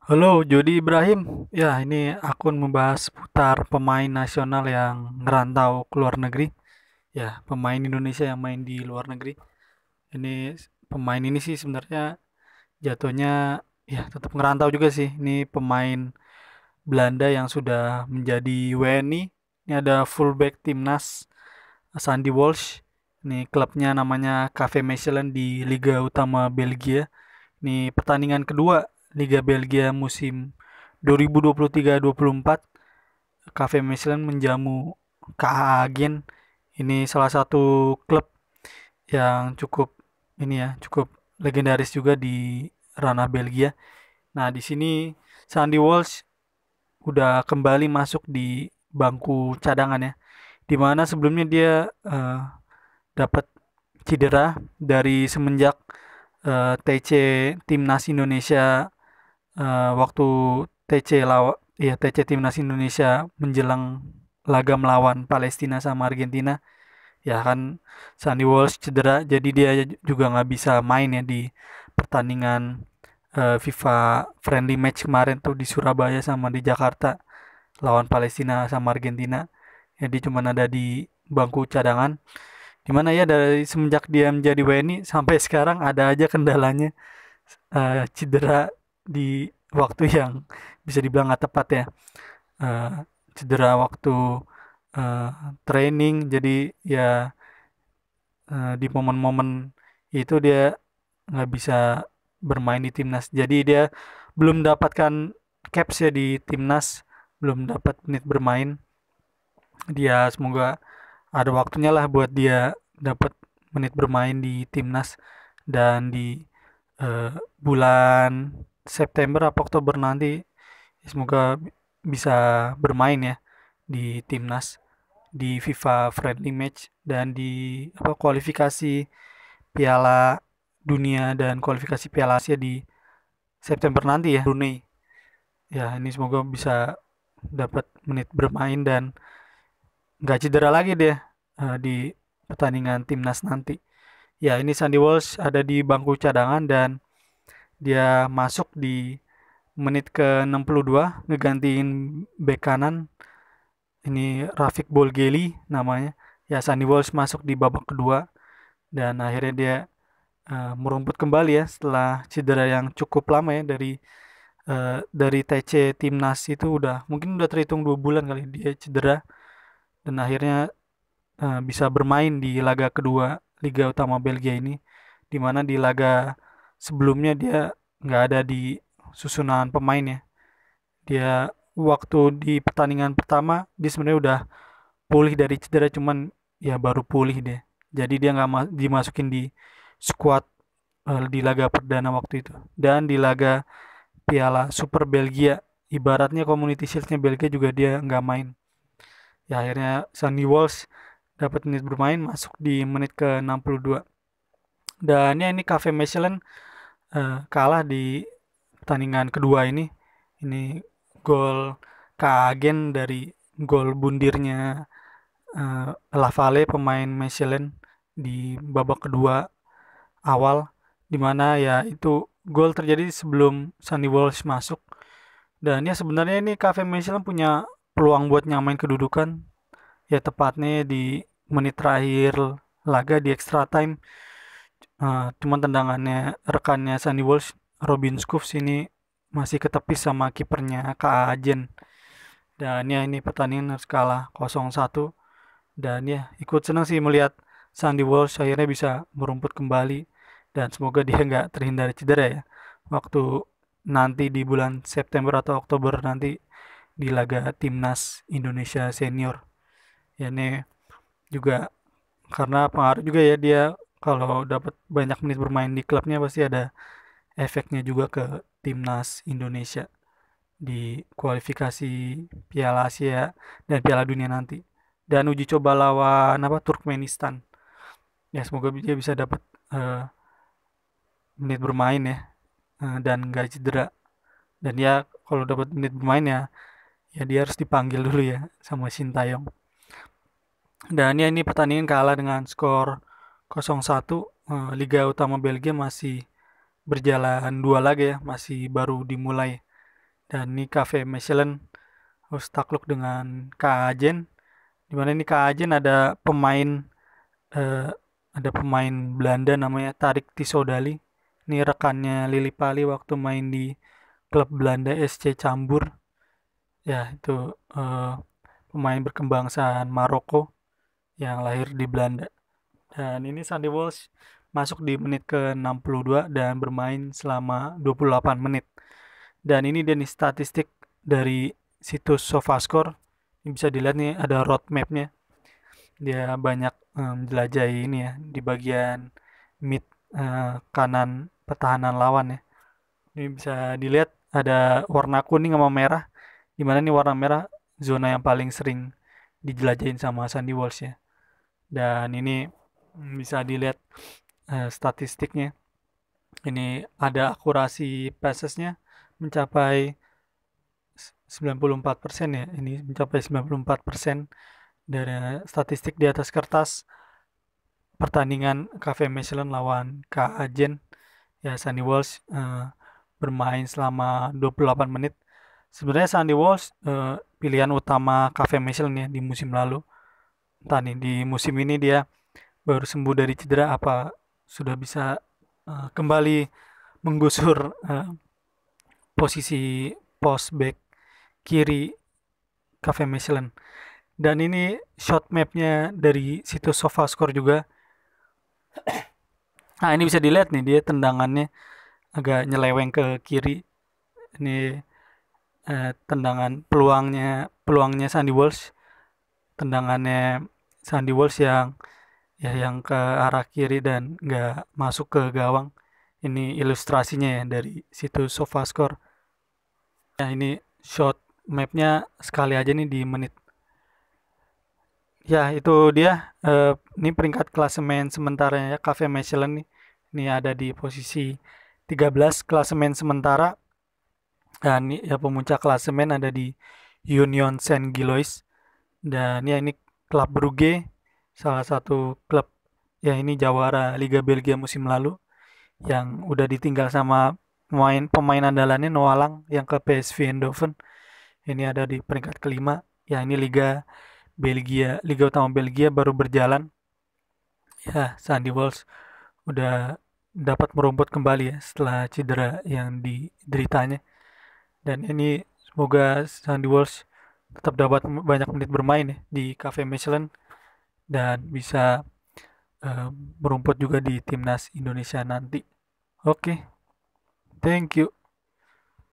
Halo, Jody Ibrahim. Ya, ini akun membahas seputar pemain nasional yang ngerantau ke luar negeri. Ya, pemain Indonesia yang main di luar negeri. Ini pemain ini sih sebenarnya jatuhnya ya tetap ngerantau juga sih. Ini pemain Belanda yang sudah menjadi WNI. Ini ada fullback timnas Sandy Walsh. Ini klubnya namanya KV Mechelen di Liga Utama Belgia. Ini pertandingan kedua Liga Belgia musim 2023-24. Cafe Michelin menjamu KA Agen. Ini salah satu klub yang cukup ini ya, cukup legendaris juga di ranah Belgia. Nah, di sini Sandy Walsh udah kembali masuk di bangku cadangan ya. Dimana sebelumnya dia dapat cedera dari semenjak TC Timnas Indonesia waktu TC TC Timnas Indonesia menjelang laga melawan Palestina sama Argentina ya kan Sandy Walsh cedera jadi dia juga nggak bisa main ya di pertandingan FIFA friendly match kemarin tuh di Surabaya sama di Jakarta lawan Palestina sama Argentina jadi cuma ada di bangku cadangan dimana ya dari semenjak dia menjadi WNI sampai sekarang ada aja kendalanya cedera di waktu yang bisa dibilang nggak tepat ya. Eh, Cedera waktu eh, training, jadi ya di momen-momen itu dia nggak bisa bermain di timnas. Jadi dia belum dapatkan caps ya di timnas, belum dapat menit bermain. Dia semoga ada waktunya lah buat dia dapat menit bermain di timnas dan di bulan September atau Oktober nanti semoga bisa bermain ya di timnas di FIFA friendly match dan di kualifikasi Piala Dunia dan kualifikasi Piala Asia di September nanti ya Brunei. Ya ini semoga bisa dapat menit bermain dan nggak cedera lagi dia di pertandingan timnas nanti. Ya ini Sandy Walsh ada di bangku cadangan dan dia masuk di menit ke 62 ngegantiin bek kanan ini Rafik Bolgeli namanya. Ya Sandy Walsh masuk di babak kedua dan akhirnya dia merumput kembali ya setelah cedera yang cukup lama ya dari TC timnas itu udah mungkin udah terhitung 2 bulan kali dia cedera dan akhirnya bisa bermain di laga kedua Liga Utama Belgia ini di mana di laga sebelumnya dia nggak ada di susunan pemain ya. Dia waktu di pertandingan pertama dia sebenarnya udah pulih dari cedera cuman ya baru pulih deh. Jadi dia nggak dimasukin di squad di laga perdana waktu itu. Dan di laga Piala Super Belgia ibaratnya Community Shield-nya Belgia juga dia nggak main. Ya akhirnya Sandy Walsh dapat menit bermain masuk di menit ke 62. Dan ya ini Cafe Mechelen kalah di pertandingan kedua ini. Ini gol Kagen dari gol bundirnya Lavale pemain Mechelen di babak kedua awal dimana ya itu gol terjadi sebelum Sandy Walsh masuk dan ya sebenarnya ini Cafe Mechelen punya peluang buat nyamain kedudukan ya tepatnya di menit terakhir laga di extra time. Cuman tendangannya rekannya Sandy Walsh Robin Schoofs ini masih ketepis sama kipernya KA Ajen dan ya ini pertandingan harus kalah 0-1 dan ya ikut senang sih melihat Sandy Walsh akhirnya bisa merumput kembali dan semoga dia nggak terhindar cedera ya waktu nanti di bulan September atau Oktober nanti di laga Timnas Indonesia Senior ya ini juga karena pengaruh juga ya dia kalau dapat banyak menit bermain di klubnya pasti ada efeknya juga ke Timnas Indonesia di kualifikasi Piala Asia dan Piala Dunia nanti dan uji coba lawan Turkmenistan ya semoga dia bisa dapat eh, menit bermain ya dan nggak cedera dan ya kalau dapat menit bermain ya ya dia harus dipanggil dulu ya sama Sintayong dan ya ini pertandingan kalah dengan skor 0-1. Liga Utama Belgia masih berjalan 2 laga ya, masih baru dimulai. Dan ini Cafe Mechelen harus takluk dengan Kaajen, dimana ini Kaajen eh, ada pemain Belanda namanya Tarik Tisodali. Ini rekannya Lili Pali waktu main di klub Belanda SC Cambur. Ya, itu eh, pemain berkebangsaan Maroko yang lahir di Belanda. Dan ini Sandy Walsh masuk di menit ke 62 dan bermain selama 28 menit. Dan ini Denny statistik dari situs SofaScore. Ini bisa dilihat nih ada roadmapnya. Dia banyak menjelajahi ini ya di bagian mid kanan pertahanan lawan ya. Ini bisa dilihat ada warna kuning sama merah. Di mana nih warna merah zona yang paling sering dijelajahin sama Sandy Walsh ya. Dan ini bisa dilihat statistiknya. Ini ada akurasi passesnya mencapai 94% ya. Ini mencapai 94% dari statistik di atas kertas pertandingan KV Mechelen lawan K Ajen. Ya, Sandy Walsh bermain selama 28 menit. Sebenarnya Sandy Walsh pilihan utama KV Mechelen ya di musim lalu. Entah nih di musim ini dia baru sembuh dari cedera apa sudah bisa kembali menggusur posisi post back kiri Cafe Michelin. Dan ini shot mapnya dari situs SofaScore juga. Nah, ini bisa dilihat nih dia tendangannya agak nyeleweng ke kiri. Ini tendangan peluangnya Sandy Walsh, tendangannya Sandy Walsh yang ke arah kiri dan nggak masuk ke gawang. Ini ilustrasinya ya dari situs SofaScore. Nah, ini shot mapnya sekali aja nih di menit. Ya, itu dia. Ini peringkat klasemen sementara ya Cafe Mechelen nih. Ini ada di posisi 13 klasemen sementara. Dan ya pemuncak klasemen ada di Union Saint-Gilloise. Dan ya ini klub Brugge, salah satu klub ya ini jawara Liga Belgia musim lalu yang udah ditinggal sama pemain andalannya Noah Lang yang ke PSV Eindhoven. Ini ada di peringkat kelima. Ya ini Liga utama Belgia baru berjalan. Ya, Sandy Walsh udah dapat merumput kembali ya setelah cedera yang dideritanya. Dan ini semoga Sandy Walsh tetap dapat banyak menit bermain ya di Cafe Mechelen dan bisa eh, merumput juga di timnas Indonesia nanti. Oke, thank you.